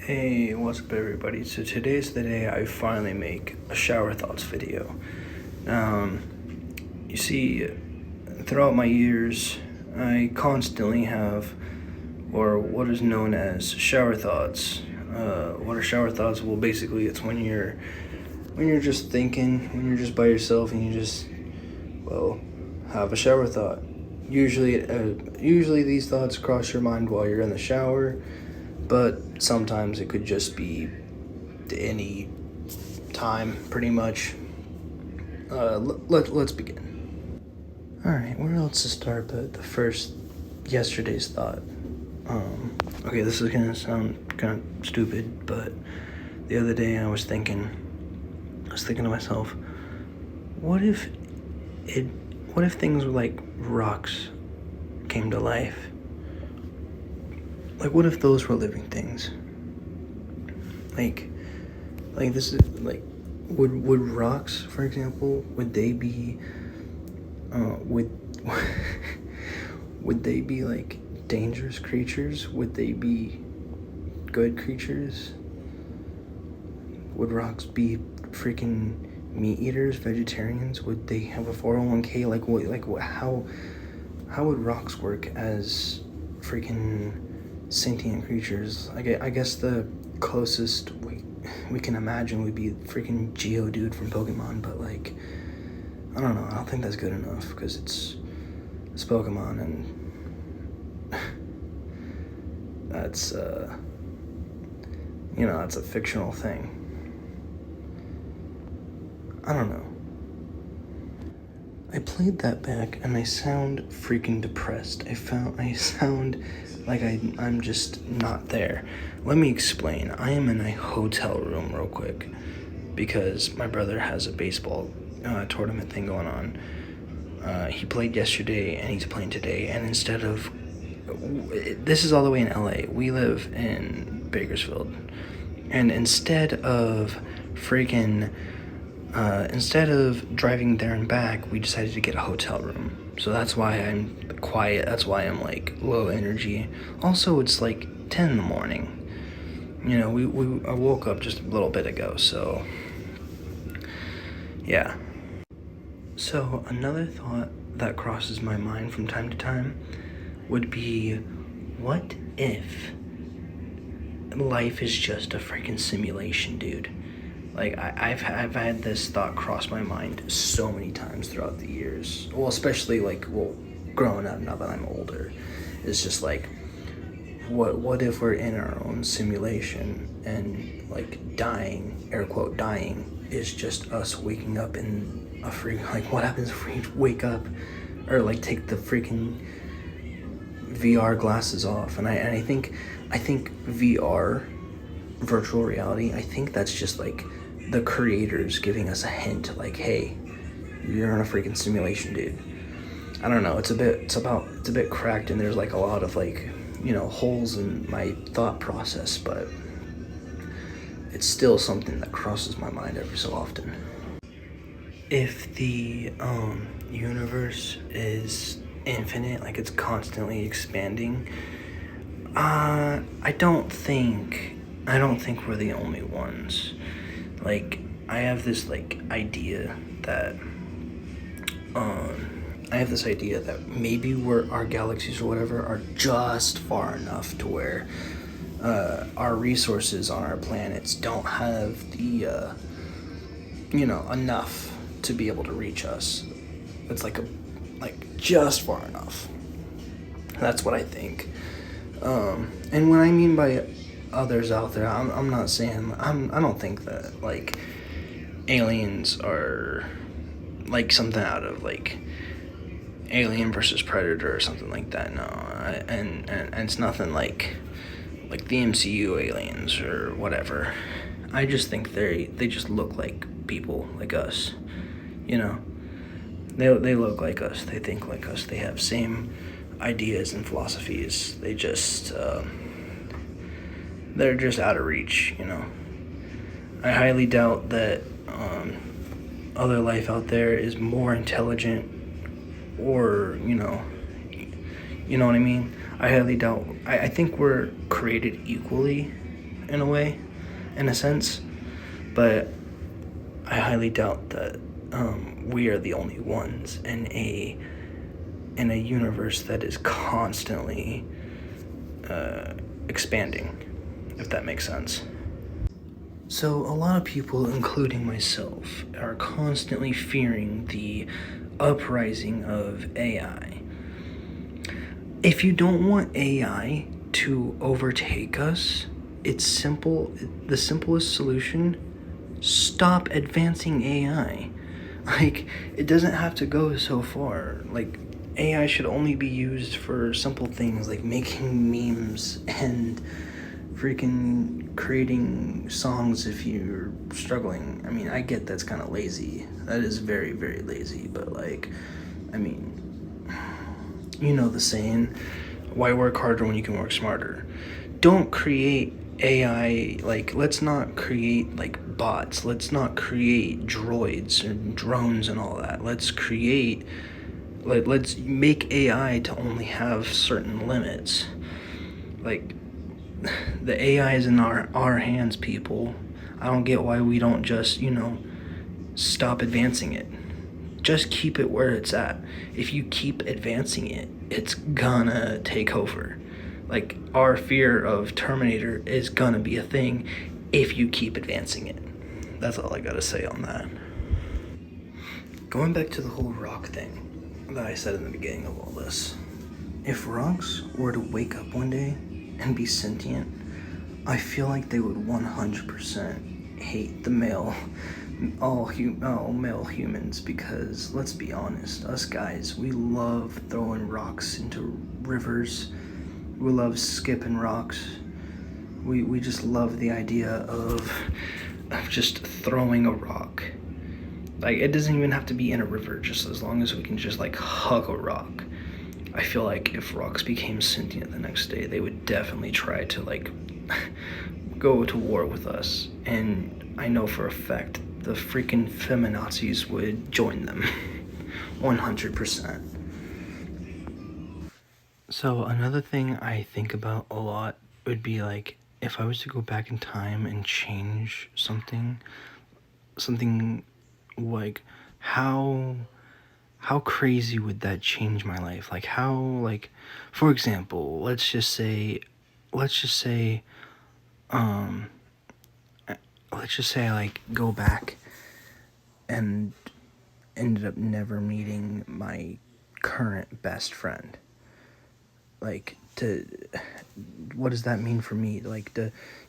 Hey, what's up everybody? So today's the day I finally make a shower thoughts video. You see, throughout my years, I constantly have, or what is known as shower thoughts. What are shower thoughts? Well, basically it's when you're just thinking, when you're just by yourself and you just, have a shower thought. Usually these thoughts cross your mind while you're in the shower, but sometimes it could just be any time, pretty much. Let's begin. All right, where else to start but the first yesterday's thought? Okay, this is gonna sound kind of stupid, but the other day I was thinking to myself, what if things like rocks came to life? Like, what if those were living things? Like this is like, would rocks, for example, would they be, would would they be like dangerous creatures? Would they be good creatures? Would rocks be freaking meat eaters, vegetarians? Would they have a 401k? How would rocks work as freaking sentient creatures? I guess the closest we can imagine would be freaking Geodude from Pokemon, but like, I don't know, I don't think that's good enough because it's Pokemon, and that's that's a fictional thing. I don't know. I played that back and I sound freaking depressed. I sound like I'm just not there. Let me explain. I am in a hotel room real quick because my brother has a baseball tournament thing going on. He played yesterday and he's playing today, and this is all the way in LA. We live in Bakersfield. And instead of driving there and back, we decided to get a hotel room. So that's why I'm quiet. That's why I'm like low energy. Also, it's like 10 in the morning. I woke up just a little bit ago, so yeah. So another thought that crosses my mind from time to time would be, what if life is just a freaking simulation, dude? Like, I've had this thought cross my mind so many times throughout the years. Well, especially growing up, now that I'm older. It's just like, what if we're in our own simulation and like dying, air quote dying, is just us waking up in a what happens if we wake up or like take the freaking VR glasses off? And I think VR, virtual reality, I think that's just like the creators giving us a hint, like, hey, you're in a freaking simulation, dude. I don't know, it's a bit cracked, and there's like a lot of like, holes in my thought process, but it's still something that crosses my mind every so often. If the universe is infinite, like it's constantly expanding, I don't think we're the only ones. Like, I have this idea that maybe our galaxies or whatever are just far enough to where our resources on our planets don't have the enough to be able to reach us. It's like just far enough. That's what I think. And what I mean by others out there, I'm not saying, I don't think that like aliens are like something out of like Alien versus Predator or something like that. No, and it's nothing like the MCU aliens or whatever. I just think they just look like people like us. They look like us. They think like us. They have same ideas and philosophies. They just they're just out of reach. I highly doubt that other life out there is more intelligent, or you know what I mean. I highly doubt. I think we're created equally in a way, in a sense. But I highly doubt that we are the only ones in a universe that is constantly expanding, if that makes sense. So a lot of people, including myself, are constantly fearing the uprising of AI. If you don't want AI to overtake us, it's simple. The simplest solution: stop advancing AI. Like, it doesn't have to go so far. Like, AI should only be used for simple things like making memes and freaking creating songs if you're struggling. I mean, I get that's kind of lazy. That is very, very lazy. But, like, I mean, you know the saying, why work harder when you can work smarter? Don't create AI, like, let's not create, like, bots. Let's not create droids and drones and all that. Let's make AI to only have certain limits. Like, the AI is in our hands, people. I don't get why we don't just, stop advancing it. Just keep it where it's at. If you keep advancing it, it's gonna take over. Like, our fear of Terminator is gonna be a thing if you keep advancing it. That's all I gotta say on that. Going back to the whole rock thing that I said in the beginning of all this. If rocks were to wake up one day and be sentient, I feel like they would 100% hate the all male humans, because let's be honest, us guys, we love throwing rocks into rivers. We love skipping rocks. We just love the idea of just throwing a rock. Like, it doesn't even have to be in a river, just as long as we can just, like, hug a rock. I feel like if rocks became sentient the next day, they would definitely try to, like, go to war with us. And I know for a fact the freaking feminazis would join them. 100%. So another thing I think about a lot would be, like, if I was to go back in time and change something like, how crazy would that change my life? Like, how, like, for example, let's just say I, like, go back and ended up never meeting my current best friend. Like, what does that mean for me? Like,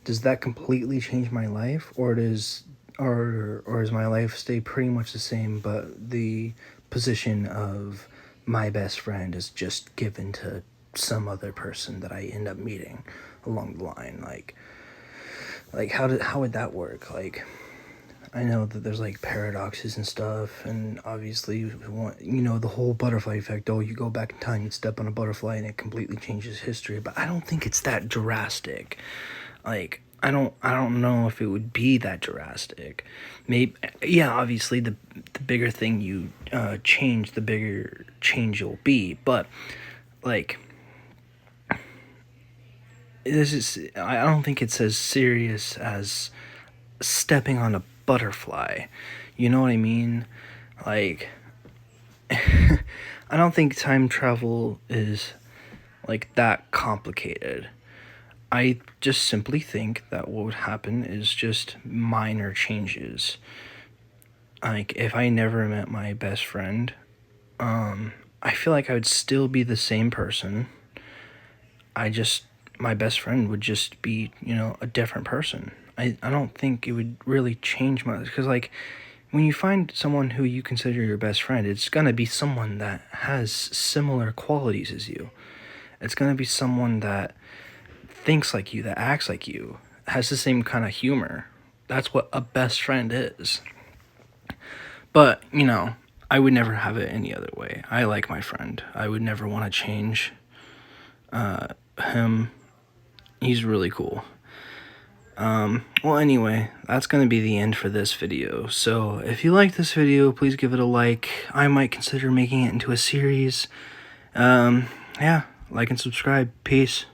does that completely change my life, or does my life stay pretty much the same, but the position of my best friend is just given to some other person that I end up meeting along the line? Like how would that work? Like, I know that there's, like, paradoxes and stuff, and obviously, the whole butterfly effect. Oh, you go back in time, you step on a butterfly, and it completely changes history. But I don't think it's that drastic. Like, I don't know if it would be that drastic. Maybe, yeah, obviously, the bigger thing you change, the bigger change you'll be. But, like, I don't think it's as serious as stepping on a butterfly. You know what I mean? Like, I don't think time travel is, like, that complicated. I just simply think that what would happen is just minor changes. Like, if I never met my best friend, I feel like I would still be the same person. My best friend would just be, a different person. I don't think it would really change much, because, like, when you find someone who you consider your best friend, it's gonna be someone that has similar qualities as you. It's gonna be someone that thinks like you, that acts like you, has the same kind of humor. That's what a best friend is. But, I would never have it any other way. I like my friend. I would never want to change him. He's really cool. Well, anyway, that's going to be the end for this video. So if you like this video, please give it a like. I might consider making it into a series. Yeah, like and subscribe. Peace.